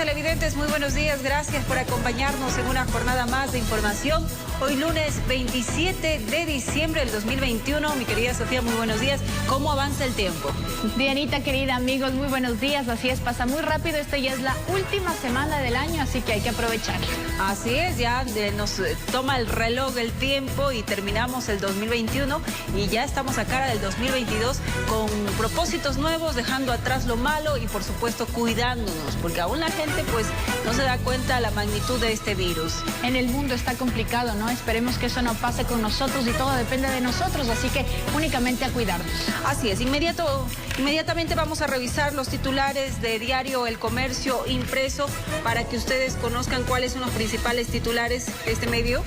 televidentes, muy buenos días. Gracias por acompañarnos en una jornada más de información. Hoy lunes 27 de diciembre del 2021. Mi querida Sofía, muy buenos días. ¿Cómo avanza el tiempo? Dianita, querida, amigos, muy buenos días. Así es, pasa muy rápido. Esta ya es la última semana del año, así que hay que aprovecharla. Así es, ya nos toma el reloj el tiempo y terminamos el 2021 y ya estamos a cara del 2022 con propósitos nuevos, dejando atrás lo malo y por supuesto cuidándonos, porque aún la gente pues no se da cuenta de la magnitud de este virus. En el mundo está complicado, ¿no? Esperemos que eso no pase con nosotros y todo depende de nosotros, así que únicamente a cuidarnos. Así es, inmediatamente vamos a revisar los titulares de diario El Comercio impreso para que ustedes conozcan cuáles son los principales titulares de este medio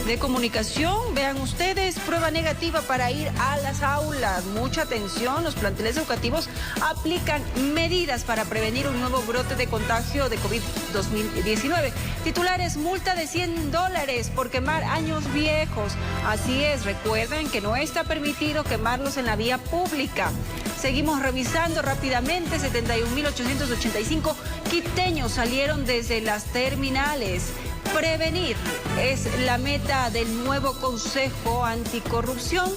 de comunicación. Vean ustedes, prueba negativa para ir a las aulas. Mucha atención, los planteles educativos aplican medidas para prevenir un nuevo brote de contagio de COVID-2019. Titulares, multa de $100 por quemar años viejos. Así es, recuerden que no está permitido quemarlos en la vía pública. Seguimos revisando rápidamente, 71.885 quiteños salieron desde las terminales. Prevenir es la meta del nuevo Consejo Anticorrupción.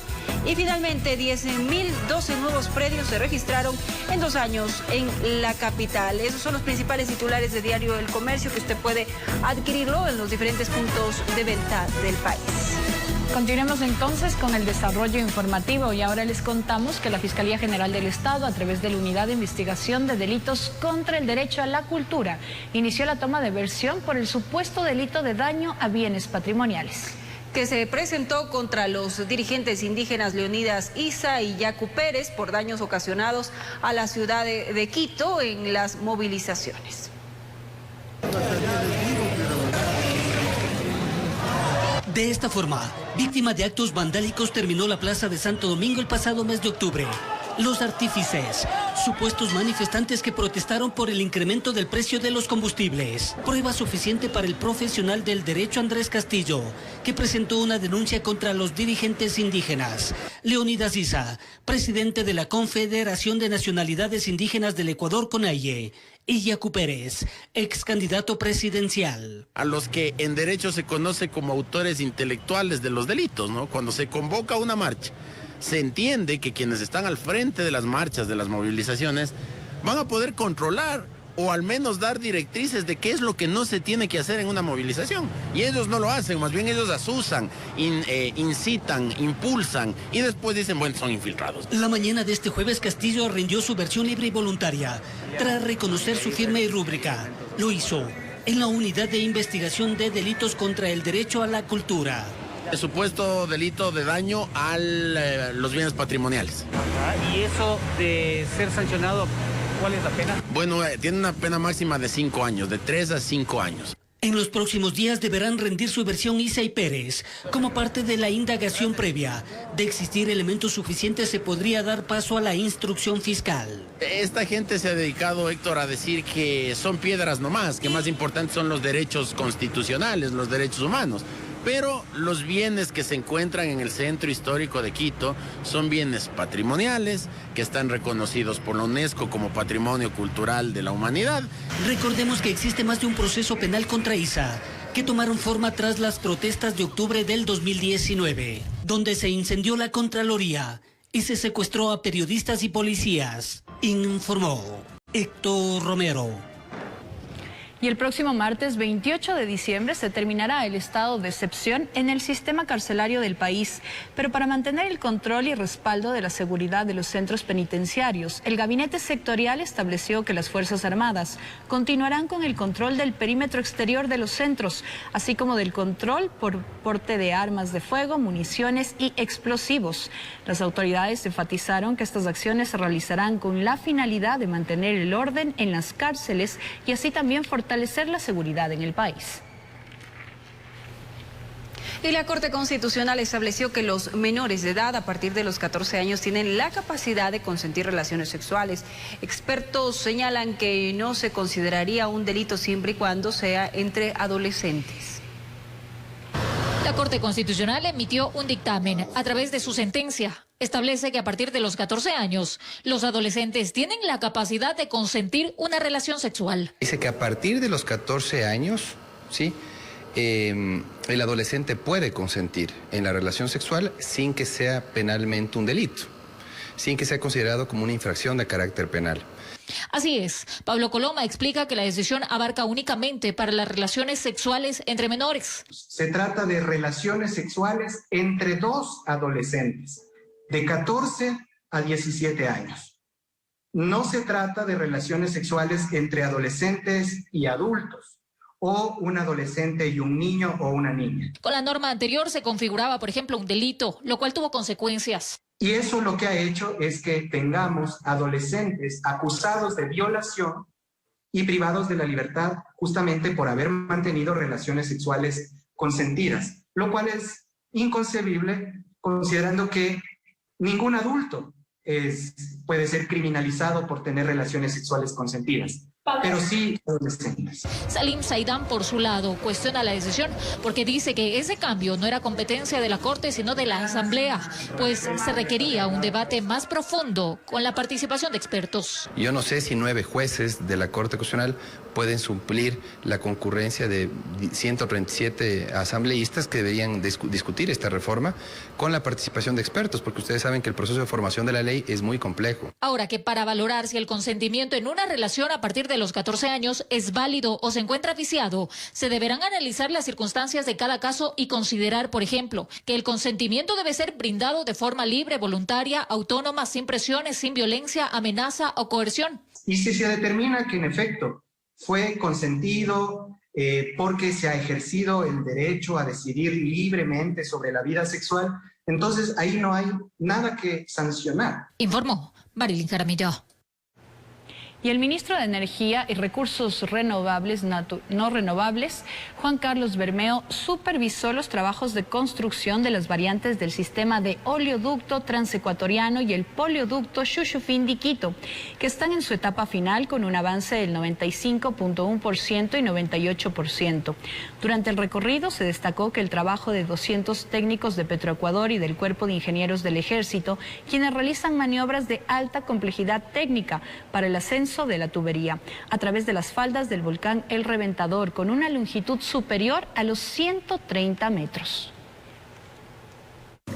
Y finalmente, 10.012 nuevos predios se registraron en 2 años en la capital. Esos son los principales titulares de diario El Comercio, que usted puede adquirirlo en los diferentes puntos de venta del país. Continuemos entonces con el desarrollo informativo y ahora les contamos que la Fiscalía General del Estado, a través de la Unidad de Investigación de Delitos contra el Derecho a la Cultura, inició la toma de versión por el supuesto delito de daño a bienes patrimoniales, que se presentó contra los dirigentes indígenas Leonidas Issa y Yacu Pérez por daños ocasionados a la ciudad de Quito en las movilizaciones. De esta forma, víctima de actos vandálicos terminó la Plaza de Santo Domingo el pasado mes de octubre. Los artífices, supuestos manifestantes que protestaron por el incremento del precio de los combustibles. Prueba suficiente para el profesional del derecho Andrés Castillo, que presentó una denuncia contra los dirigentes indígenas. Leonidas Issa, presidente de la Confederación de Nacionalidades Indígenas del Ecuador, CONAIE, y Yacu Pérez, ex candidato presidencial. A los que en derecho se conoce como autores intelectuales de los delitos, ¿no? Cuando se convoca una marcha, se entiende que quienes están al frente de las marchas, de las movilizaciones, van a poder controlar o al menos dar directrices de qué es lo que no se tiene que hacer en una movilización. Y ellos no lo hacen, más bien ellos asusan, incitan, impulsan y después dicen, bueno, son infiltrados. La mañana de este jueves, Castillo rindió su versión libre y voluntaria, tras reconocer su firma y rúbrica. Lo hizo en la Unidad de Investigación de Delitos contra el Derecho a la Cultura. El supuesto delito de daño a los bienes patrimoniales. ¿Y eso de ser sancionado, cuál es la pena? Bueno, tiene una pena máxima de 5 años, de 3 a 5 años. En los próximos días deberán rendir su versión Issa y Pérez. Como parte de la indagación previa, de existir elementos suficientes se podría dar paso a la instrucción fiscal. Esta gente se ha dedicado, Héctor, a decir que son piedras nomás, que más importantes son los derechos constitucionales, los derechos humanos. Pero los bienes que se encuentran en el centro histórico de Quito son bienes patrimoniales que están reconocidos por la UNESCO como Patrimonio Cultural de la Humanidad. Recordemos que existe más de un proceso penal contra Issa, que tomaron forma tras las protestas de octubre del 2019, donde se incendió la Contraloría y se secuestró a periodistas y policías, informó Héctor Romero. Y el próximo martes 28 de diciembre se terminará el estado de excepción en el sistema carcelario del país. Pero para mantener el control y respaldo de la seguridad de los centros penitenciarios, el Gabinete Sectorial estableció que las Fuerzas Armadas continuarán con el control del perímetro exterior de los centros, así como del control por porte de armas de fuego, municiones y explosivos. Las autoridades enfatizaron que estas acciones se realizarán con la finalidad de mantener el orden en las cárceles y así también fortalecer la seguridad en el país. Y la Corte Constitucional estableció que los menores de edad a partir de los 14 años tienen la capacidad de consentir relaciones sexuales. Expertos señalan que no se consideraría un delito siempre y cuando sea entre adolescentes. La Corte Constitucional emitió un dictamen. A través de su sentencia, establece que a partir de los 14 años, los adolescentes tienen la capacidad de consentir una relación sexual. Dice que a partir de los 14 años, ¿sí?, el adolescente puede consentir en la relación sexual sin que sea penalmente un delito, sin que sea considerado como una infracción de carácter penal. Así es, Pablo Coloma explica que la decisión abarca únicamente para las relaciones sexuales entre menores. Se trata de relaciones sexuales entre dos adolescentes, de 14 a 17 años. No se trata de relaciones sexuales entre adolescentes y adultos, o un adolescente y un niño o una niña. Con la norma anterior se configuraba, por ejemplo, un delito, lo cual tuvo consecuencias. Y eso lo que ha hecho es que tengamos adolescentes acusados de violación y privados de la libertad justamente por haber mantenido relaciones sexuales consentidas, lo cual es inconcebible considerando que ningún adulto puede ser criminalizado por tener relaciones sexuales consentidas, pero sí adolescentes. Salim Saidán, por su lado, cuestiona la decisión porque dice que ese cambio no era competencia de la Corte, sino de la Asamblea, pues se requería un debate más profundo con la participación de expertos. Yo no sé si 9 jueces de la Corte Constitucional pueden suplir la concurrencia de 137 asambleístas que deberían discutir esta reforma con la participación de expertos, porque ustedes saben que el proceso de formación de la ley es muy complejo. Ahora que para valorar si el consentimiento en una relación a partir de los 14 años es válido o se encuentra viciado, se deberán analizar las circunstancias de cada caso y considerar, por ejemplo, que el consentimiento debe ser brindado de forma libre, voluntaria, autónoma, sin presiones, sin violencia, amenaza o coerción. Y si se determina que en efecto fue consentido porque se ha ejercido el derecho a decidir libremente sobre la vida sexual, entonces ahí no hay nada que sancionar. Informó Marilyn Jaramillo. Y el ministro de Energía y Recursos Renovables, no renovables, Juan Carlos Bermeo, supervisó los trabajos de construcción de las variantes del sistema de oleoducto transecuatoriano y el polioducto Xuxufindi-Quito, que están en su etapa final con un avance del 95.1% y 98%. Durante el recorrido se destacó que el trabajo de 200 técnicos de Petroecuador y del Cuerpo de Ingenieros del Ejército, quienes realizan maniobras de alta complejidad técnica para el ascenso de la tubería a través de las faldas del volcán El Reventador, con una longitud superior a los 130 metros.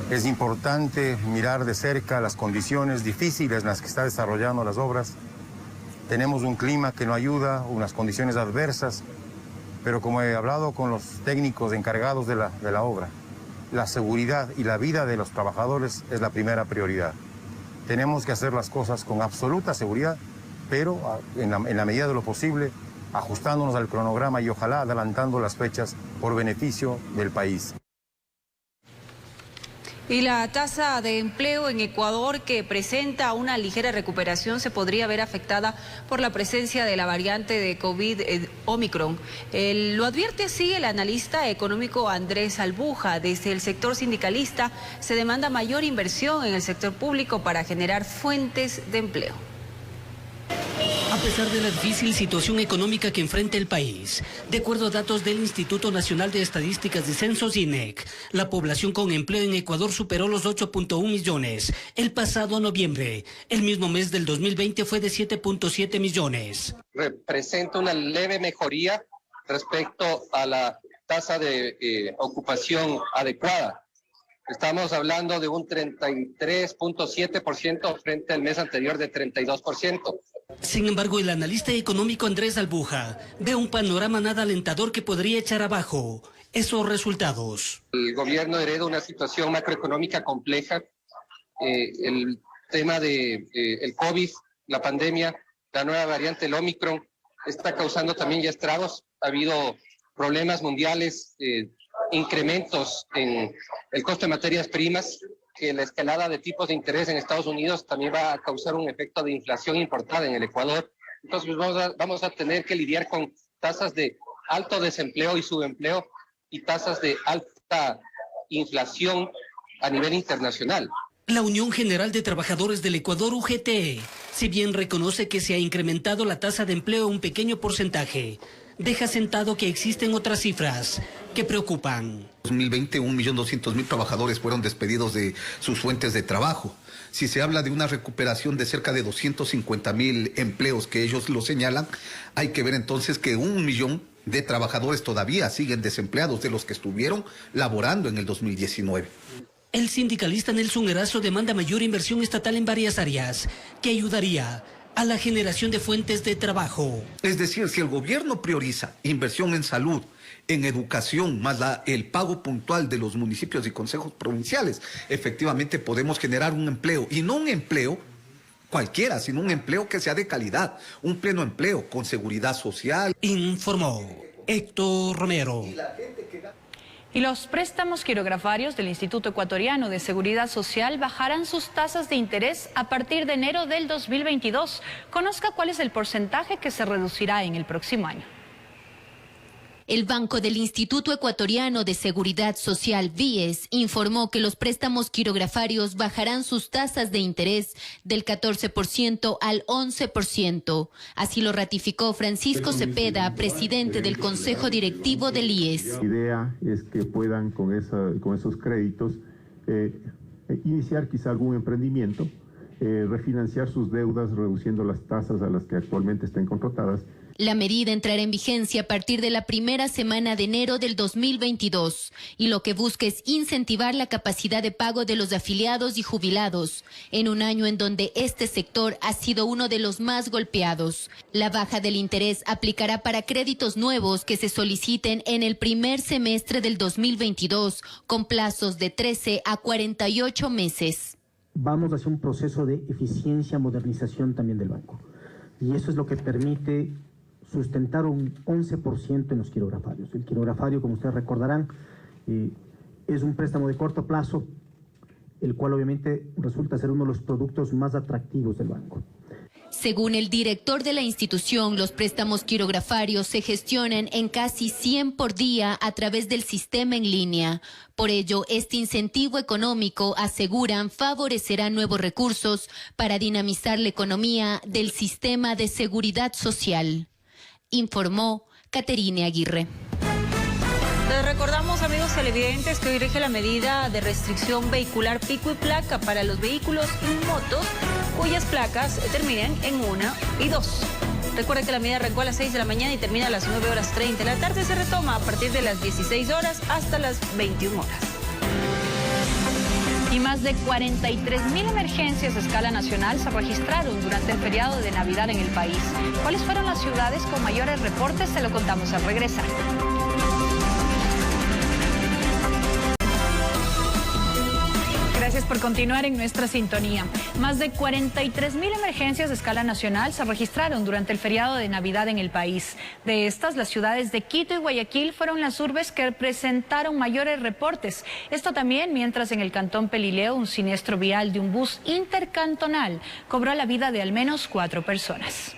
Es importante mirar de cerca las condiciones difíciles en las que está desarrollando las obras. Tenemos un clima que no ayuda, unas condiciones adversas, pero como he hablado con los técnicos encargados de la obra, la seguridad y la vida de los trabajadores es la primera prioridad. Tenemos que hacer las cosas con absoluta seguridad, pero en la medida de lo posible, ajustándonos al cronograma y ojalá adelantando las fechas por beneficio del país. Y la tasa de empleo en Ecuador, que presenta una ligera recuperación, se podría ver afectada por la presencia de la variante de COVID Omicron. Lo advierte así el analista económico Andrés Albuja. Desde el sector sindicalista se demanda mayor inversión en el sector público para generar fuentes de empleo. A pesar de la difícil situación económica que enfrenta el país, de acuerdo a datos del Instituto Nacional de Estadísticas y Censos INEC, la población con empleo en Ecuador superó los 8.1 millones el pasado noviembre. El mismo mes del 2020 fue de 7.7 millones. Representa una leve mejoría respecto a la tasa de ocupación adecuada. Estamos hablando de un 33.7% frente al mes anterior de 32%. Sin embargo, el analista económico Andrés Albuja ve un panorama nada alentador que podría echar abajo esos resultados. El gobierno hereda una situación macroeconómica compleja. El tema de el COVID, la pandemia, la nueva variante, el Omicron, está causando también ya estragos. Ha habido problemas mundiales, incrementos en el costo de materias primas, que la escalada de tipos de interés en Estados Unidos también va a causar un efecto de inflación importada en el Ecuador. Entonces vamos a tener que lidiar con tasas de alto desempleo y subempleo y tasas de alta inflación a nivel internacional. La Unión General de Trabajadores del Ecuador, UGT, si bien reconoce que se ha incrementado la tasa de empleo un pequeño porcentaje, deja sentado que existen otras cifras que preocupan. En 2020, 1.200.000 trabajadores fueron despedidos de sus fuentes de trabajo. Si se habla de una recuperación de cerca de 250.000 empleos que ellos lo señalan, hay que ver entonces que 1 millón de trabajadores todavía siguen desempleados de los que estuvieron laborando en el 2019. El sindicalista Nelson Erazo demanda mayor inversión estatal en varias áreas que ayudaría a la generación de fuentes de trabajo. Es decir, si el gobierno prioriza inversión en salud, en educación, más el pago puntual de los municipios y consejos provinciales, efectivamente podemos generar un empleo, y no un empleo cualquiera, sino un empleo que sea de calidad, un pleno empleo con seguridad social. Informó Héctor Romero. Y los préstamos quirografarios del Instituto Ecuatoriano de Seguridad Social bajarán sus tasas de interés a partir de enero del 2022. Conozca cuál es el porcentaje que se reducirá en el próximo año. El Banco del Instituto Ecuatoriano de Seguridad Social, BIES, informó que los préstamos quirografarios bajarán sus tasas de interés del 14% al 11%. Así lo ratificó Francisco Cepeda, presidente del Consejo Directivo del IES. La idea es que puedan con esos créditos iniciar quizá algún emprendimiento, refinanciar sus deudas reduciendo las tasas a las que actualmente estén contratadas. La medida entrará en vigencia a partir de la primera semana de enero del 2022 y lo que busca es incentivar la capacidad de pago de los afiliados y jubilados en un año en donde este sector ha sido uno de los más golpeados. La baja del interés aplicará para créditos nuevos que se soliciten en el primer semestre del 2022 con plazos de 13 a 48 meses. Vamos hacia un proceso de eficiencia, modernización también del banco y eso es lo que permite sustentar un 11% en los quirografarios. El quirografario, como ustedes recordarán, es un préstamo de corto plazo, el cual obviamente resulta ser uno de los productos más atractivos del banco. Según el director de la institución, los préstamos quirografarios se gestionan en casi 100 por día a través del sistema en línea. Por ello, este incentivo económico, aseguran, favorecerá nuevos recursos para dinamizar la economía del sistema de seguridad social. Informó Caterine Aguirre. Les recordamos, amigos televidentes, que hoy rige la medida de restricción vehicular pico y placa para los vehículos y motos cuyas placas terminen en 1 y 2. Recuerden que la medida arrancó a las 6 de la mañana y termina a las 9:30 de la tarde. Se retoma a partir de las 16 horas hasta las 21 horas. Y más de 43.000 emergencias a escala nacional se registraron durante el feriado de Navidad en el país. ¿Cuáles fueron las ciudades con mayores reportes? Se lo contamos al regresar. Gracias por continuar en nuestra sintonía. Más de 43.000 emergencias a escala nacional se registraron durante el feriado de Navidad en el país. De estas, las ciudades de Quito y Guayaquil fueron las urbes que presentaron mayores reportes. Esto también mientras en el cantón Pelileo un siniestro vial de un bus intercantonal cobró la vida de al menos 4 personas.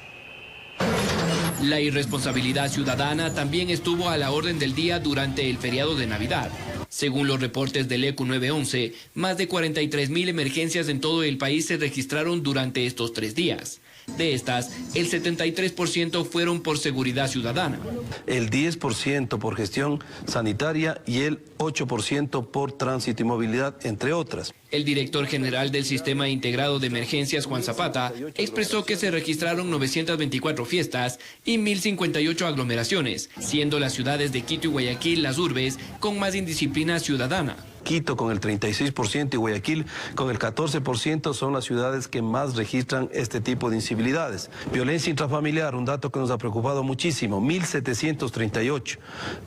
La irresponsabilidad ciudadana también estuvo a la orden del día durante el feriado de Navidad. Según los reportes del ECU 911, más de 43.000 emergencias en todo el país se registraron durante estos 3 días. De estas, el 73% fueron por seguridad ciudadana. El 10% por gestión sanitaria y el 8% por tránsito y movilidad, entre otras. El director general del Sistema Integrado de Emergencias, Juan Zapata, expresó que se registraron 924 fiestas y 1.058 aglomeraciones, siendo las ciudades de Quito y Guayaquil las urbes con más indisciplina ciudadana. Quito con el 36% y Guayaquil con el 14% son las ciudades que más registran este tipo de incivilidades. Violencia intrafamiliar, un dato que nos ha preocupado muchísimo, 1.738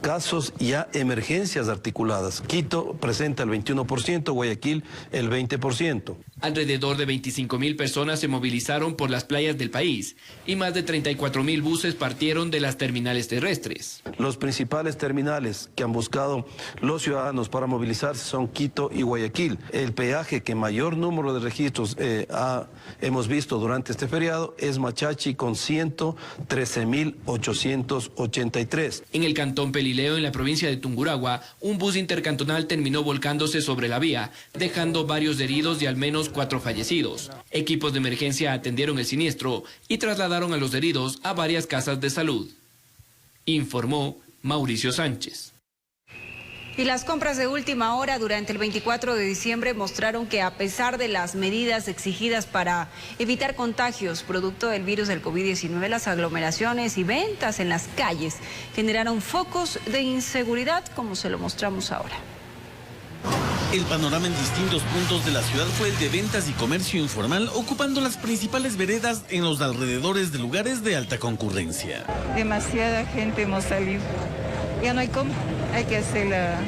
casos ya emergencias articuladas. Quito presenta el 21%, Guayaquil el 20%. Alrededor de 25.000 personas se movilizaron por las playas del país y más de 34.000 buses partieron de las terminales terrestres. Los principales terminales que han buscado los ciudadanos para movilizarse son Quito y Guayaquil. El peaje que mayor número de registros hemos visto durante este feriado es Machachi con 113.883. En el cantón Pelileo, en la provincia de Tungurahua, un bus intercantonal terminó volcándose sobre la vía, dejando varios heridos y al menos 4 fallecidos. Equipos de emergencia atendieron el siniestro y trasladaron a los heridos a varias casas de salud. informó Mauricio Sánchez. Y las compras de última hora durante el 24 de diciembre mostraron que a pesar de las medidas exigidas para evitar contagios producto del virus del COVID-19, las aglomeraciones y ventas en las calles generaron focos de inseguridad, como se lo mostramos ahora. El panorama en distintos puntos de la ciudad fue el de ventas y comercio informal, ocupando las principales veredas en los alrededores de lugares de alta concurrencia. Demasiada gente hemos salido. Ya no hay cómo. Hay que hacerla,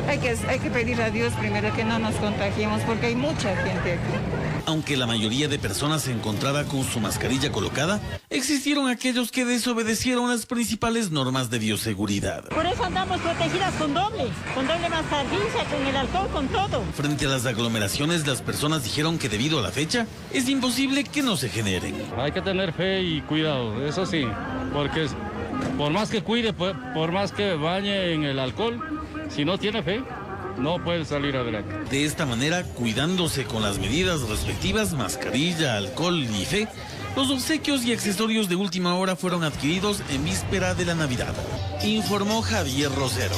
hay que pedir a Dios primero que no nos contagiemos, porque hay mucha gente aquí. Aunque la mayoría de personas se encontraba con su mascarilla colocada, existieron aquellos que desobedecieron las principales normas de bioseguridad. Por eso andamos protegidas con doble mascarilla, con el alcohol, con todo. Frente a las aglomeraciones, las personas dijeron que debido a la fecha, es imposible que no se generen. Hay que tener fe y cuidado, eso sí, porque por más que cuide, por más que bañe en el alcohol, si no tiene fe, no puede salir adelante. De esta manera, cuidándose con las medidas respectivas, mascarilla, alcohol y fe, los obsequios y accesorios de última hora fueron adquiridos en víspera de la Navidad, informó Javier Rosero.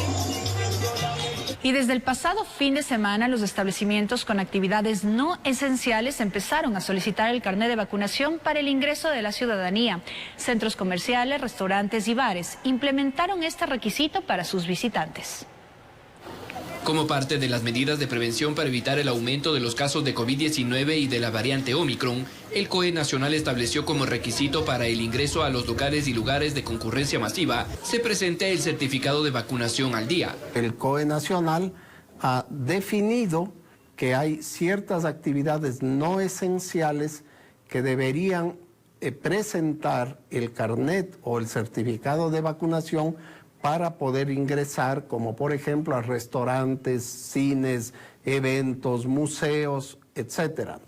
Y desde el pasado fin de semana, los establecimientos con actividades no esenciales empezaron a solicitar el carnet de vacunación para el ingreso de la ciudadanía. Centros comerciales, restaurantes y bares implementaron este requisito para sus visitantes. Como parte de las medidas de prevención para evitar el aumento de los casos de COVID-19 y de la variante Omicron, el COE Nacional estableció como requisito para el ingreso a los locales y lugares de concurrencia masiva se presente el certificado de vacunación al día. El COE Nacional ha definido que hay ciertas actividades no esenciales que deberían presentar el carnet o el certificado de vacunación para poder ingresar, como por ejemplo a restaurantes, cines, eventos, museos, etc.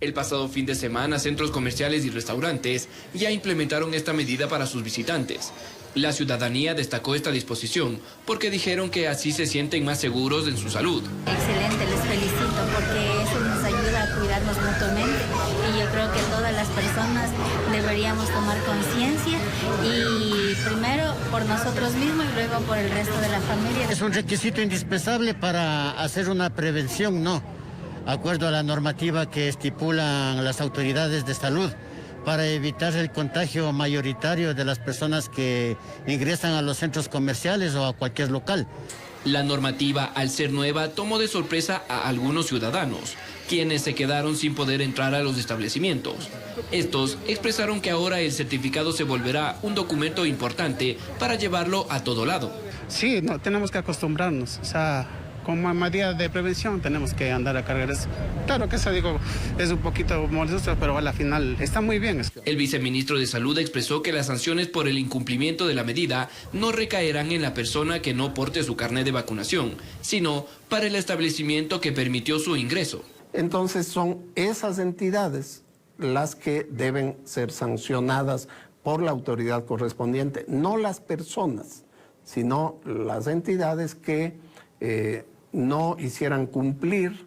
El pasado fin de semana, centros comerciales y restaurantes ya implementaron esta medida para sus visitantes. La ciudadanía destacó esta disposición porque dijeron que así se sienten más seguros en su salud. Excelente, les felicito porque eso nos ayuda a cuidarnos mutuamente y yo creo que todas las personas deberíamos tomar conciencia y primero por nosotros mismos y luego por el resto de la familia. Es un requisito indispensable para hacer una prevención, ¿no? De acuerdo a la normativa que estipulan las autoridades de salud, para evitar el contagio mayoritario de las personas que ingresan a los centros comerciales o a cualquier local. La normativa, al ser nueva, tomó de sorpresa a algunos ciudadanos, quienes se quedaron sin poder entrar a los establecimientos. Estos expresaron que ahora el certificado se volverá un documento importante para llevarlo a todo lado. Sí, no, tenemos que acostumbrarnos, o sea, como medida de prevención tenemos que andar a cargar eso. Claro que eso, digo, es un poquito molesto, pero a la final está muy bien. El viceministro de Salud expresó que las sanciones por el incumplimiento de la medida no recaerán en la persona que no porte su carnet de vacunación, sino para el establecimiento que permitió su ingreso. Entonces son esas entidades las que deben ser sancionadas por la autoridad correspondiente, no las personas, sino las entidades que no hicieran cumplir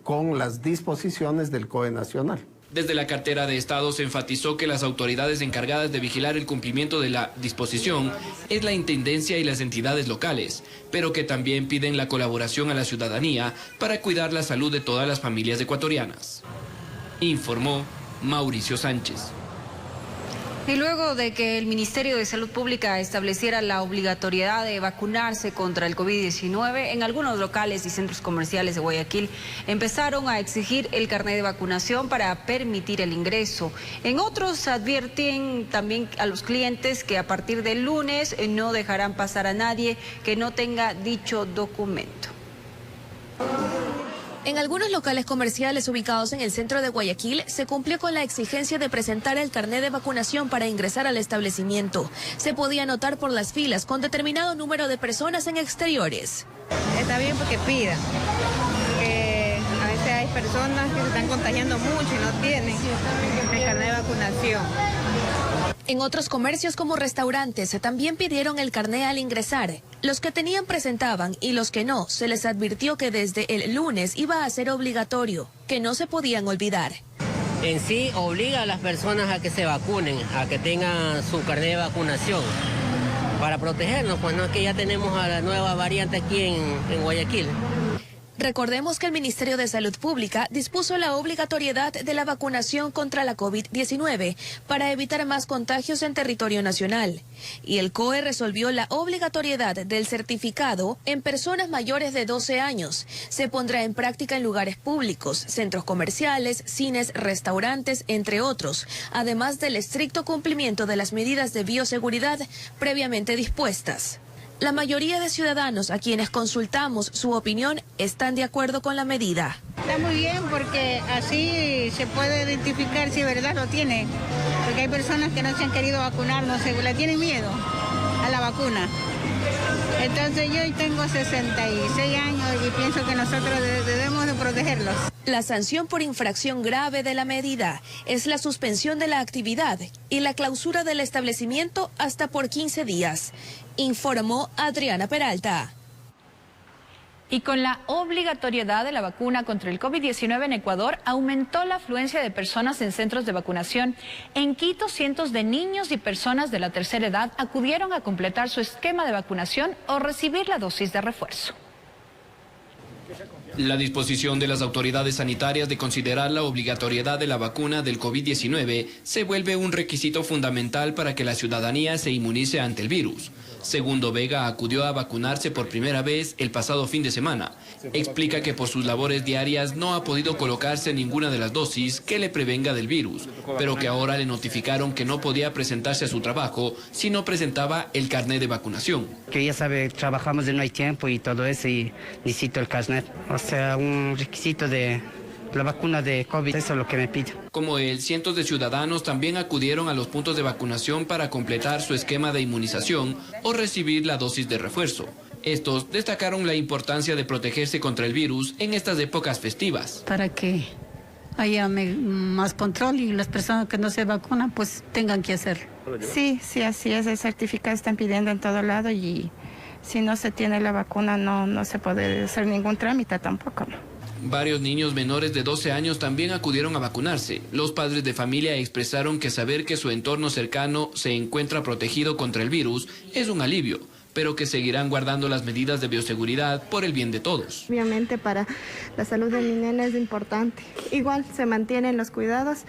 con las disposiciones del COE Nacional. Desde la cartera de Estado se enfatizó que las autoridades encargadas de vigilar el cumplimiento de la disposición es la Intendencia y las entidades locales, pero que también piden la colaboración a la ciudadanía para cuidar la salud de todas las familias ecuatorianas. Informó Mauricio Sánchez. Y luego de que el Ministerio de Salud Pública estableciera la obligatoriedad de vacunarse contra el COVID-19, en algunos locales y centros comerciales de Guayaquil empezaron a exigir el carnet de vacunación para permitir el ingreso. En otros advierten también a los clientes que a partir del lunes no dejarán pasar a nadie que no tenga dicho documento. En algunos locales comerciales ubicados en el centro de Guayaquil se cumplió con la exigencia de presentar el carnet de vacunación para ingresar al establecimiento. Se podía notar por las filas con determinado número de personas en exteriores. Está bien porque pidan, porque a veces hay personas que se están contagiando mucho y no tienen el carnet de vacunación. En otros comercios como restaurantes también pidieron el carné al ingresar. Los que tenían presentaban y los que no, se les advirtió que desde el lunes iba a ser obligatorio, que no se podían olvidar. En sí obliga a las personas a que se vacunen, a que tengan su carné de vacunación. para protegernos, pues no es que ya tenemos a la nueva variante aquí en Guayaquil. Recordemos que el Ministerio de Salud Pública dispuso la obligatoriedad de la vacunación contra la COVID-19 para evitar más contagios en territorio nacional. Y el COE resolvió la obligatoriedad del certificado en personas mayores de 12 años. Se pondrá en práctica en lugares públicos, centros comerciales, cines, restaurantes, entre otros, además del estricto cumplimiento de las medidas de bioseguridad previamente dispuestas. La mayoría de ciudadanos a quienes consultamos su opinión están de acuerdo con la medida. Está muy bien porque así se puede identificar si de verdad lo tiene. Porque hay personas que no se han querido vacunar, no sé, le tienen miedo a la vacuna. Entonces yo tengo 66 años y pienso que nosotros debemos de protegerlos. La sanción por infracción grave de la medida es la suspensión de la actividad y la clausura del establecimiento hasta por 15 días, informó Adriana Peralta. Y con la obligatoriedad de la vacuna contra el COVID-19 en Ecuador, aumentó la afluencia de personas en centros de vacunación. En Quito, cientos de niños y personas de la tercera edad acudieron a completar su esquema de vacunación o recibir la dosis de refuerzo. La disposición de las autoridades sanitarias de considerar la obligatoriedad de la vacuna del COVID-19 se vuelve un requisito fundamental para que la ciudadanía se inmunice ante el virus. Segundo Vega acudió a vacunarse por primera vez el pasado fin de semana. Explica que por sus labores diarias no ha podido colocarse ninguna de las dosis que le prevenga del virus, pero que ahora le notificaron que no podía presentarse a su trabajo si no presentaba el carnet de vacunación. Que ya sabe, trabajamos y no hay tiempo y todo eso y necesito el carnet. O sea, un requisito de la vacuna de COVID, eso es lo que me pide. Como él, cientos de ciudadanos también acudieron a los puntos de vacunación para completar su esquema de inmunización o recibir la dosis de refuerzo. Estos destacaron la importancia de protegerse contra el virus en estas épocas festivas. Para que haya más control y las personas que no se vacunan pues tengan que hacerlo. Sí, así es. El certificado están pidiendo en todo lado y si no se tiene la vacuna no se puede hacer ningún trámite tampoco. Varios niños menores de 12 años también acudieron a vacunarse. Los padres de familia expresaron que saber que su entorno cercano se encuentra protegido contra el virus es un alivio, pero que seguirán guardando las medidas de bioseguridad por el bien de todos. Obviamente para la salud de mi nena es importante. Igual se mantienen los cuidados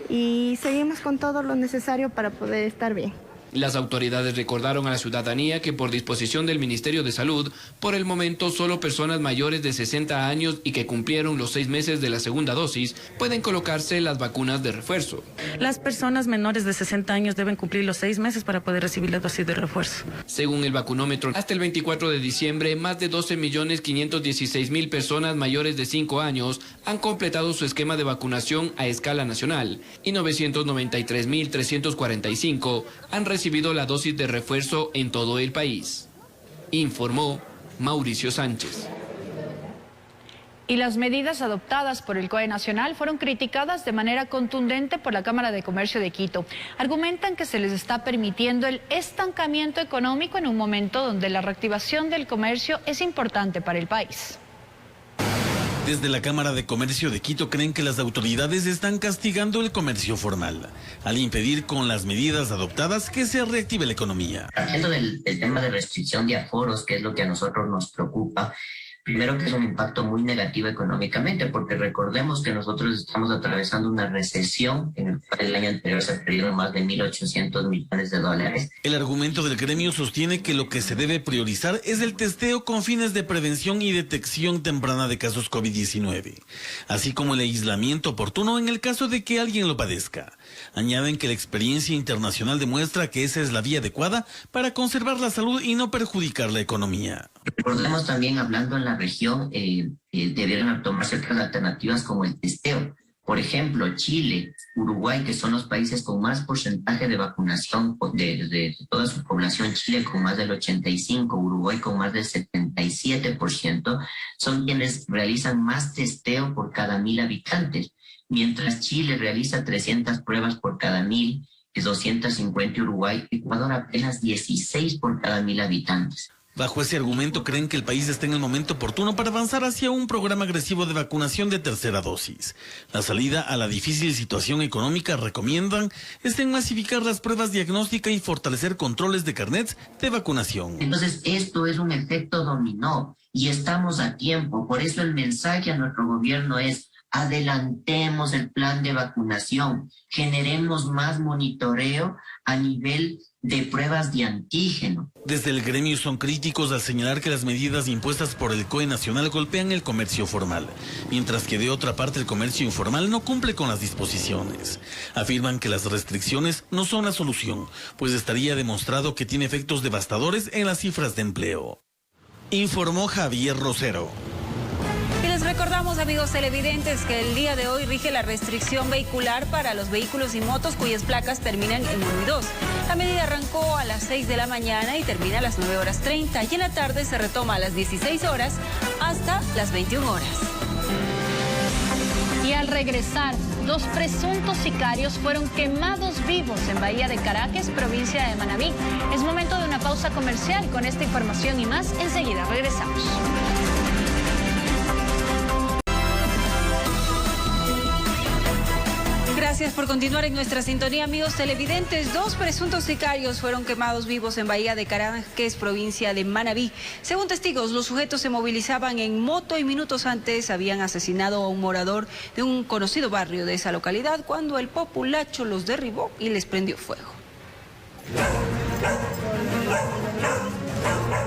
y seguimos con todo lo necesario para poder estar bien. Las autoridades recordaron a la ciudadanía que por disposición del Ministerio de Salud, por el momento solo personas mayores de 60 años y que cumplieron los 6 meses de la segunda dosis pueden colocarse las vacunas de refuerzo. Las personas menores de 60 años deben cumplir los 6 meses para poder recibir la dosis de refuerzo. Según el vacunómetro, hasta el 24 de diciembre, más de 12.516.000 personas mayores de 5 años han completado su esquema de vacunación a escala nacional y 993.345 han recibido la dosis de refuerzo en todo el país, informó Mauricio Sánchez. Y las medidas adoptadas por el COE Nacional fueron criticadas de manera contundente por la Cámara de Comercio de Quito. Argumentan que se les está permitiendo el estancamiento económico en un momento donde la reactivación del comercio es importante para el país. Desde la Cámara de Comercio de Quito creen que las autoridades están castigando el comercio formal, al impedir con las medidas adoptadas que se reactive la economía. Partiendo del tema de restricción de aforos, que es lo que a nosotros nos preocupa, primero que es un impacto muy negativo económicamente, porque recordemos que nosotros estamos atravesando una recesión en el cual el año anterior se perdieron más de 1.800 millones de dólares. El argumento del gremio sostiene que lo que se debe priorizar es el testeo con fines de prevención y detección temprana de casos COVID-19, así como el aislamiento oportuno en el caso de que alguien lo padezca. Añaden que la experiencia internacional demuestra que esa es la vía adecuada para conservar la salud y no perjudicar la economía. Recordemos también, hablando en la región, debieron tomarse otras alternativas como el testeo. Por ejemplo, Chile, Uruguay, que son los países con más porcentaje de vacunación de toda su población, Chile con más del 85%, Uruguay con más del 77%, son quienes realizan más testeo por cada 1.000 habitantes, mientras Chile realiza 300 pruebas por cada 1.000, 250 Uruguay, Ecuador apenas 16 por cada 1.000 habitantes. Bajo ese argumento creen que el país está en el momento oportuno para avanzar hacia un programa agresivo de vacunación de tercera dosis. La salida a la difícil situación económica, recomiendan, es en masificar las pruebas diagnósticas y fortalecer controles de carnets de vacunación. Entonces esto es un efecto dominó y estamos a tiempo. Por eso el mensaje a nuestro gobierno es: adelantemos el plan de vacunación, generemos más monitoreo a nivel de pruebas de antígeno. Desde el gremio son críticos al señalar que las medidas impuestas por el COE nacional golpean el comercio formal, mientras que de otra parte el comercio informal no cumple con las disposiciones. Afirman que las restricciones no son la solución, pues estaría demostrado que tiene efectos devastadores en las cifras de empleo. Informó Javier Rosero. Y les recordamos, amigos televidentes, que el día de hoy rige la restricción vehicular para los vehículos y motos cuyas placas terminan en 1 y 2. La medida arrancó a las 6 de la mañana y termina a las 9:30 y en la tarde se retoma a las 16 horas hasta las 21 horas. Y al regresar, 2 presuntos sicarios fueron quemados vivos en Bahía de Caracas, provincia de Manabí. Es momento de una pausa comercial. Con esta información y más, enseguida regresamos. Gracias por continuar en nuestra sintonía, amigos televidentes. 2 presuntos sicarios fueron quemados vivos en Bahía de Caracas, provincia de Manabí. Según testigos, los sujetos se movilizaban en moto y minutos antes habían asesinado a un morador de un conocido barrio de esa localidad cuando el populacho los derribó y les prendió fuego.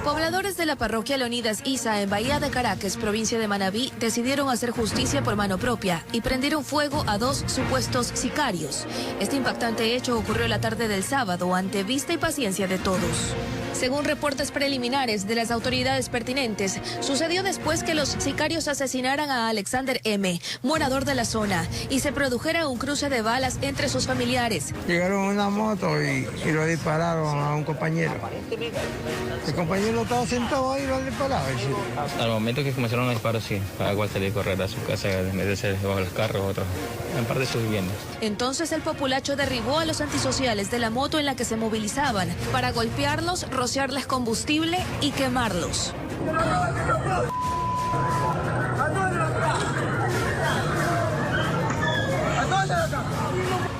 Pobladores de la parroquia Leonidas Isa en Bahía de Caracas, provincia de Manabí, decidieron hacer justicia por mano propia y prendieron fuego a 2 supuestos sicarios. Este impactante hecho ocurrió la tarde del sábado ante vista y paciencia de todos. Según reportes preliminares de las autoridades pertinentes, sucedió después que los sicarios asesinaran a Alexander M., morador de la zona, y se produjera un cruce de balas entre sus familiares. Llegaron en una moto y lo dispararon a un compañero. El compañero estaba sentado ahí y lo dispararon. Al momento que comenzaron los disparos, sí, cada cual salía a correr a su casa, meterse debajo de los carros, otros en parte de sus viviendas. Entonces el populacho derribó a los antisociales de la moto en la que se movilizaban para golpearlos, rociarles combustible y quemarlos.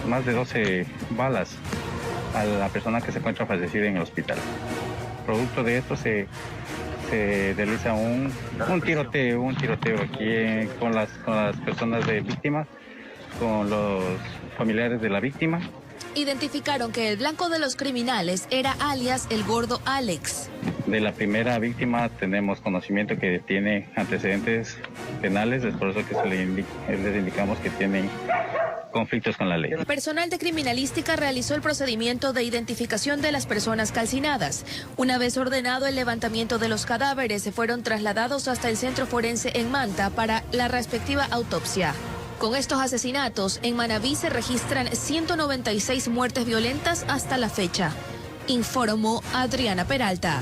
Más de 12 balas a la persona que se encuentra fallecida en el hospital. Producto de esto se realiza un tiroteo aquí con las personas de víctimas, con los familiares de la víctima. Identificaron que el blanco de los criminales era alias el gordo Alex. De la primera víctima tenemos conocimiento que tiene antecedentes penales, es por eso que les indicamos que tienen conflictos con la ley. Personal de criminalística realizó el procedimiento de identificación de las personas calcinadas. Una vez ordenado el levantamiento de los cadáveres, se fueron trasladados hasta el centro forense en Manta para la respectiva autopsia. Con estos asesinatos, en Manabí se registran 196 muertes violentas hasta la fecha, informó Adriana Peralta.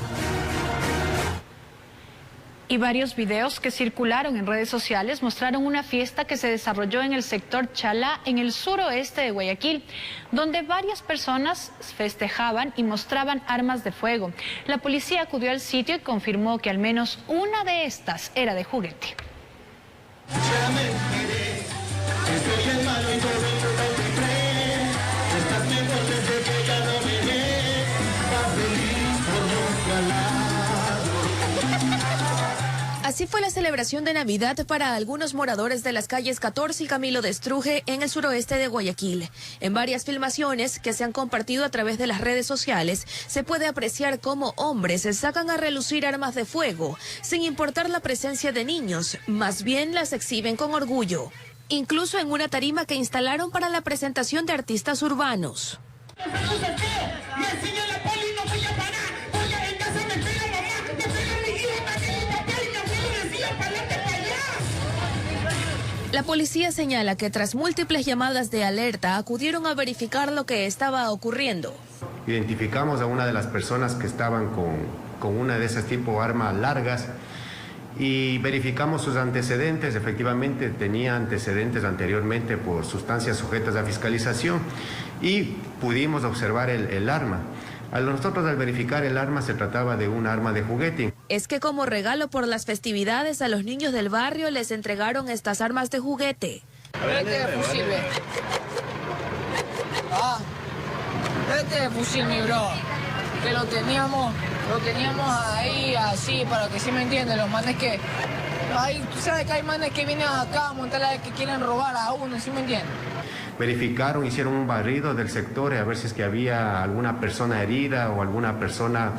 Y varios videos que circularon en redes sociales mostraron una fiesta que se desarrolló en el sector Chalá, en el suroeste de Guayaquil, donde varias personas festejaban y mostraban armas de fuego. La policía acudió al sitio y confirmó que al menos una de estas era de juguete. Así fue la celebración de Navidad para algunos moradores de las calles 14 y Camilo de Estruje en el suroeste de Guayaquil. En varias filmaciones que se han compartido a través de las redes sociales, se puede apreciar cómo hombres se sacan a relucir armas de fuego, sin importar la presencia de niños, más bien las exhiben con orgullo. Incluso en una tarima que instalaron para la presentación de artistas urbanos. La policía señala que tras múltiples llamadas de alerta acudieron a verificar lo que estaba ocurriendo. Identificamos a una de las personas que estaban con una de esas tipo armas largas y verificamos sus antecedentes. Efectivamente tenía antecedentes anteriormente por sustancias sujetas a fiscalización y pudimos observar el arma. Nosotros al verificar el arma se trataba de un arma de juguete. Es que como regalo por las festividades a los niños del barrio les entregaron estas armas de juguete. Este fusil, este fusil, mi bro, que lo teníamos ahí así, para que sí me entiendan, los manes que... Ahí, tú sabes que hay manes que vienen acá a montar que quieren robar a uno, ¿sí me entiendes? Verificaron, hicieron un barrido del sector a ver si es que había alguna persona herida o alguna persona,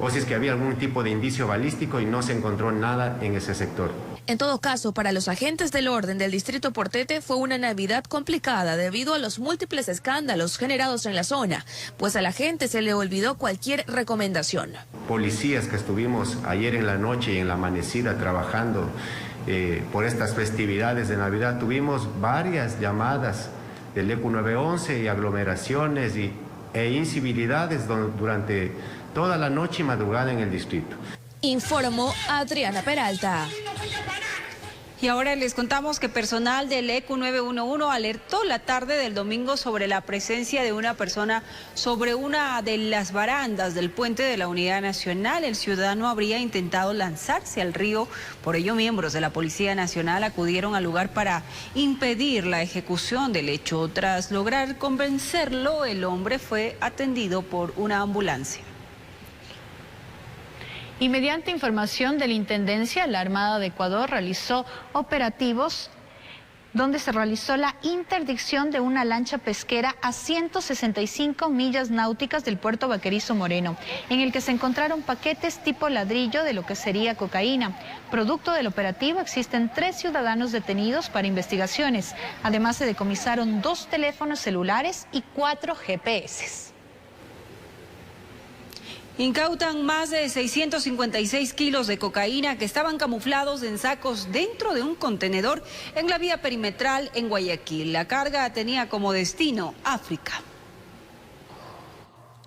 o si es que había algún tipo de indicio balístico, y no se encontró nada en ese sector. En todo caso, para los agentes del orden del distrito Portete fue una Navidad complicada debido a los múltiples escándalos generados en la zona, pues a la gente se le olvidó cualquier recomendación. Policías que estuvimos ayer en la noche y en la amanecida trabajando por estas festividades de Navidad, tuvimos varias llamadas del ECU 911 y aglomeraciones e incivilidades durante toda la noche y madrugada en el distrito. Informó Adriana Peralta. Y ahora les contamos que personal del ECU 911 alertó la tarde del domingo sobre la presencia de una persona sobre una de las barandas del puente de la Unidad Nacional. El ciudadano habría intentado lanzarse al río, por ello miembros de la Policía Nacional acudieron al lugar para impedir la ejecución del hecho. Tras lograr convencerlo, el hombre fue atendido por una ambulancia. Y mediante información de la Intendencia, la Armada de Ecuador realizó operativos donde se realizó la interdicción de una lancha pesquera a 165 millas náuticas del puerto Vaquerizo Moreno, en el que se encontraron paquetes tipo ladrillo de lo que sería cocaína. Producto del operativo existen 3 ciudadanos detenidos para investigaciones. Además se decomisaron 2 teléfonos celulares y 4 GPS. Incautan más de 656 kilos de cocaína que estaban camuflados en sacos dentro de un contenedor en la vía perimetral en Guayaquil. La carga tenía como destino África.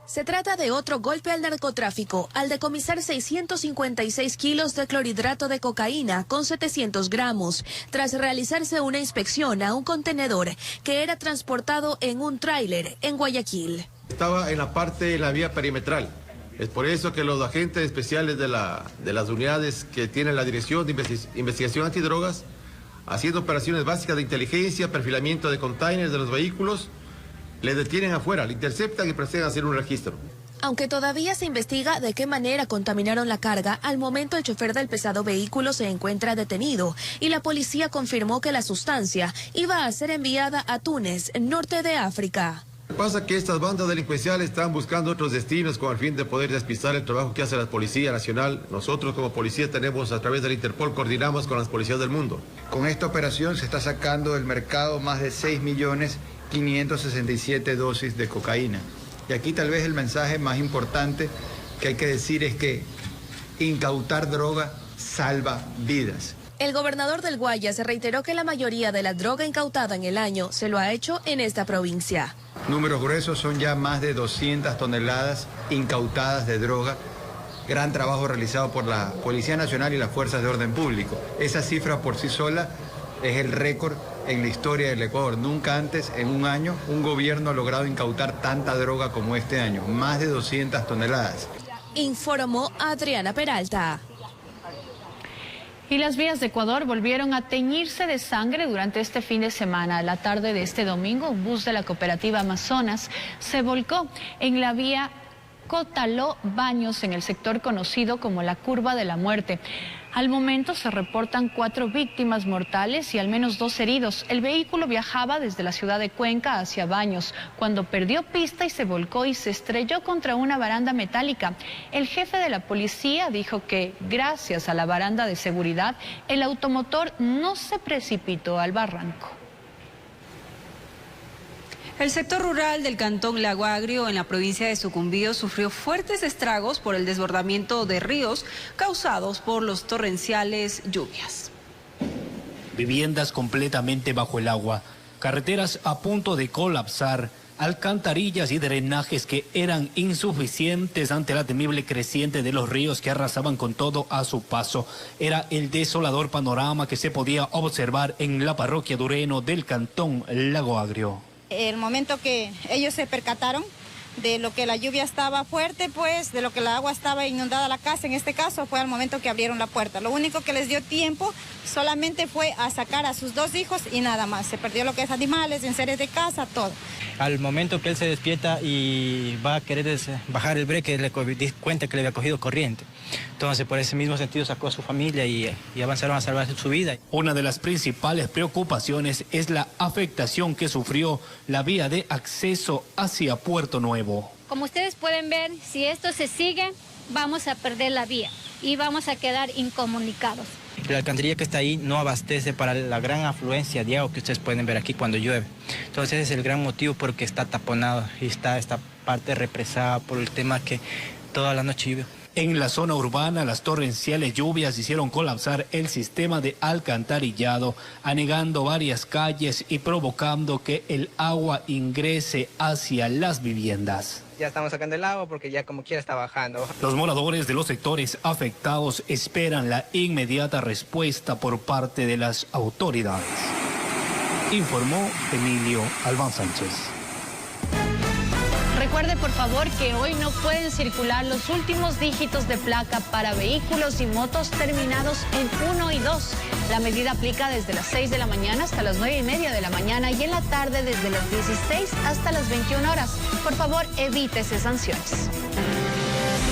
Se trata de otro golpe al narcotráfico, al decomisar 656 kilos de clorhidrato de cocaína con 700 gramos, tras realizarse una inspección a un contenedor que era transportado en un tráiler en Guayaquil. Estaba en la parte de la vía perimetral. Es por eso que los agentes especiales de las unidades que tienen la Dirección de Investigación Antidrogas, haciendo operaciones básicas de inteligencia, perfilamiento de containers de los vehículos, le detienen afuera, le interceptan y proceden a hacer un registro. Aunque todavía se investiga de qué manera contaminaron la carga, al momento el chofer del pesado vehículo se encuentra detenido y la policía confirmó que la sustancia iba a ser enviada a Túnez, norte de África. Lo que pasa es que estas bandas delincuenciales están buscando otros destinos con el fin de poder despistar el trabajo que hace la Policía Nacional. Nosotros como policía tenemos, a través del Interpol, coordinamos con las policías del mundo. Con esta operación se está sacando del mercado más de 6.567.000 dosis de cocaína. Y aquí tal vez el mensaje más importante que hay que decir es que incautar droga salva vidas. El gobernador del Guayas reiteró que la mayoría de la droga incautada en el año se lo ha hecho en esta provincia. Números gruesos, son ya más de 200 toneladas incautadas de droga. Gran trabajo realizado por la Policía Nacional y las Fuerzas de Orden Público. Esa cifra por sí sola es el récord en la historia del Ecuador. Nunca antes, en un año, un gobierno ha logrado incautar tanta droga como este año. Más de 200 toneladas. Informó Adriana Peralta. Y las vías de Ecuador volvieron a teñirse de sangre durante este fin de semana. A la tarde de este domingo, un bus de la cooperativa Amazonas se volcó en la vía Cotaló-Baños, en el sector conocido como la Curva de la Muerte. Al momento se reportan 4 víctimas mortales y al menos 2 heridos. El vehículo viajaba desde la ciudad de Cuenca hacia Baños, cuando perdió pista y se volcó y se estrelló contra una baranda metálica. El jefe de la policía dijo que, gracias a la baranda de seguridad, el automotor no se precipitó al barranco. El sector rural del cantón Lago Agrio en la provincia de Sucumbíos sufrió fuertes estragos por el desbordamiento de ríos causados por los torrenciales lluvias. Viviendas completamente bajo el agua, carreteras a punto de colapsar, alcantarillas y drenajes que eran insuficientes ante la temible creciente de los ríos que arrasaban con todo a su paso. Era el desolador panorama que se podía observar en la parroquia de Ureno del cantón Lago Agrio. El momento que ellos se percataron, de lo que la lluvia estaba fuerte, pues, de lo que la agua estaba inundada la casa. En este caso fue al momento que abrieron la puerta. Lo único que les dio tiempo solamente fue a sacar a sus 2 hijos y nada más. Se perdió lo que es animales, enseres de casa, todo. Al momento que él se despierta y va a querer bajar el breque, le di cuenta que le había cogido corriente. Entonces, por ese mismo sentido, sacó a su familia y avanzaron a salvar su vida. Una de las principales preocupaciones es la afectación que sufrió la vía de acceso hacia Puerto Nuevo. Como ustedes pueden ver, si esto se sigue, vamos a perder la vía y vamos a quedar incomunicados. La alcantarilla que está ahí no abastece para la gran afluencia de agua que ustedes pueden ver aquí cuando llueve. Entonces ese es el gran motivo porque está taponado y está esta parte represada por el tema que toda la noche llueve. En la zona urbana, las torrenciales lluvias hicieron colapsar el sistema de alcantarillado, anegando varias calles y provocando que el agua ingrese hacia las viviendas. Ya estamos sacando el agua porque ya como quiera está bajando. Los moradores de los sectores afectados esperan la inmediata respuesta por parte de las autoridades. Informó Emilio Albán Sánchez. Recuerde por favor que hoy no pueden circular los últimos dígitos de placa para vehículos y motos terminados en 1 y 2. La medida aplica desde las 6 de la mañana hasta las 9:30 de la mañana y en la tarde desde las 16 hasta las 21 horas. Por favor, evítese sanciones.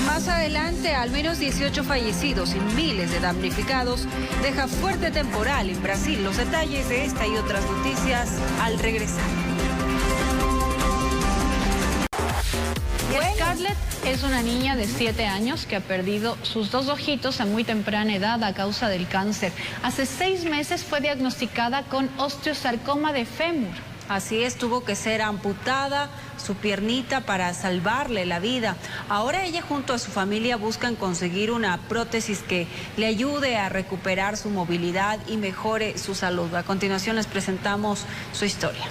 Más adelante, al menos 18 fallecidos y miles de damnificados deja fuerte temporal en Brasil. Los detalles de esta y otras noticias al regresar. Scarlett es una niña de 7 años que ha perdido sus 2 ojitos a muy temprana edad a causa del cáncer. Hace 6 meses fue diagnosticada con osteosarcoma de fémur. Así es, tuvo que ser amputada su piernita para salvarle la vida. Ahora ella junto a su familia buscan conseguir una prótesis que le ayude a recuperar su movilidad y mejore su salud. A continuación les presentamos su historia.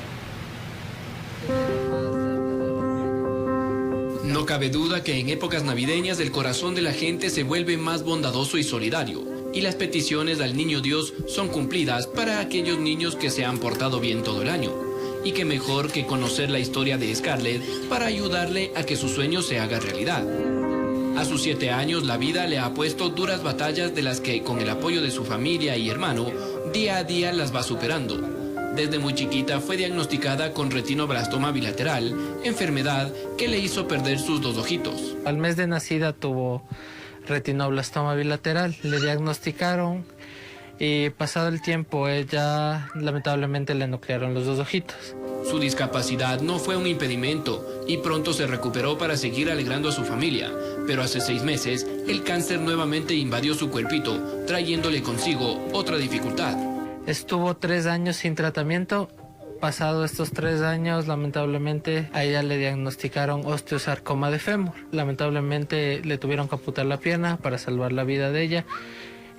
No cabe duda que en épocas navideñas el corazón de la gente se vuelve más bondadoso y solidario, y las peticiones al Niño Dios son cumplidas para aquellos niños que se han portado bien todo el año. Y qué mejor que conocer la historia de Scarlett para ayudarle a que su sueño se haga realidad. A sus 7 años la vida le ha puesto duras batallas de las que con el apoyo de su familia y hermano, día a día las va superando. Desde muy chiquita fue diagnosticada con retinoblastoma bilateral, enfermedad que le hizo perder sus 2 ojitos. Al mes de nacida tuvo retinoblastoma bilateral, le diagnosticaron y pasado el tiempo ella lamentablemente le nuclearon los 2 ojitos. Su discapacidad no fue un impedimento y pronto se recuperó para seguir alegrando a su familia, pero hace 6 meses el cáncer nuevamente invadió su cuerpito, trayéndole consigo otra dificultad. Estuvo 3 años sin tratamiento. Pasado estos 3 años, lamentablemente, a ella le diagnosticaron osteosarcoma de fémur. Lamentablemente, le tuvieron que amputar la pierna para salvar la vida de ella.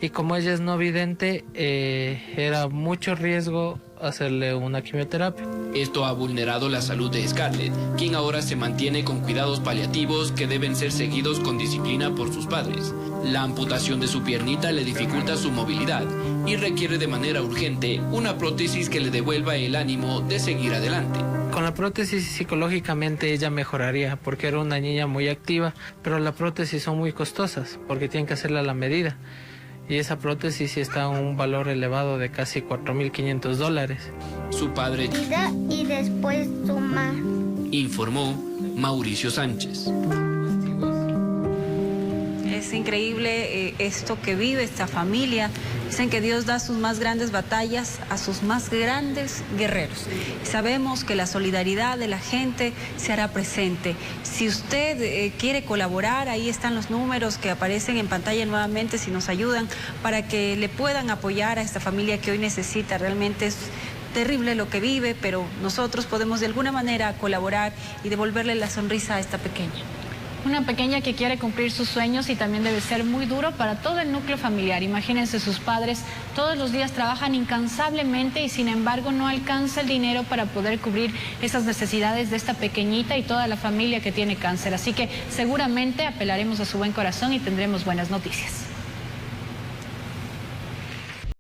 Y como ella es no vidente, era mucho riesgo hacerle una quimioterapia. Esto ha vulnerado la salud de Scarlett, quien ahora se mantiene con cuidados paliativos que deben ser seguidos con disciplina por sus padres. La amputación de su piernita le dificulta su movilidad y requiere de manera urgente una prótesis que le devuelva el ánimo de seguir adelante. Con la prótesis psicológicamente ella mejoraría porque era una niña muy activa, pero las prótesis son muy costosas porque tienen que hacerla a la medida. Y esa prótesis sí está a un valor elevado de casi $4.500. Su padre y después sumar. Informó Mauricio Sánchez. Es increíble esto que vive esta familia. Dicen que Dios da sus más grandes batallas a sus más grandes guerreros. Sabemos que la solidaridad de la gente se hará presente. Si usted quiere colaborar, ahí están los números que aparecen en pantalla nuevamente, si nos ayudan, para que le puedan apoyar a esta familia que hoy necesita. Realmente es terrible lo que vive, pero nosotros podemos de alguna manera colaborar y devolverle la sonrisa a esta pequeña. Una pequeña que quiere cumplir sus sueños y también debe ser muy duro para todo el núcleo familiar. Imagínense, sus padres todos los días trabajan incansablemente y sin embargo no alcanza el dinero para poder cubrir esas necesidades de esta pequeñita y toda la familia que tiene cáncer. Así que seguramente apelaremos a su buen corazón y tendremos buenas noticias.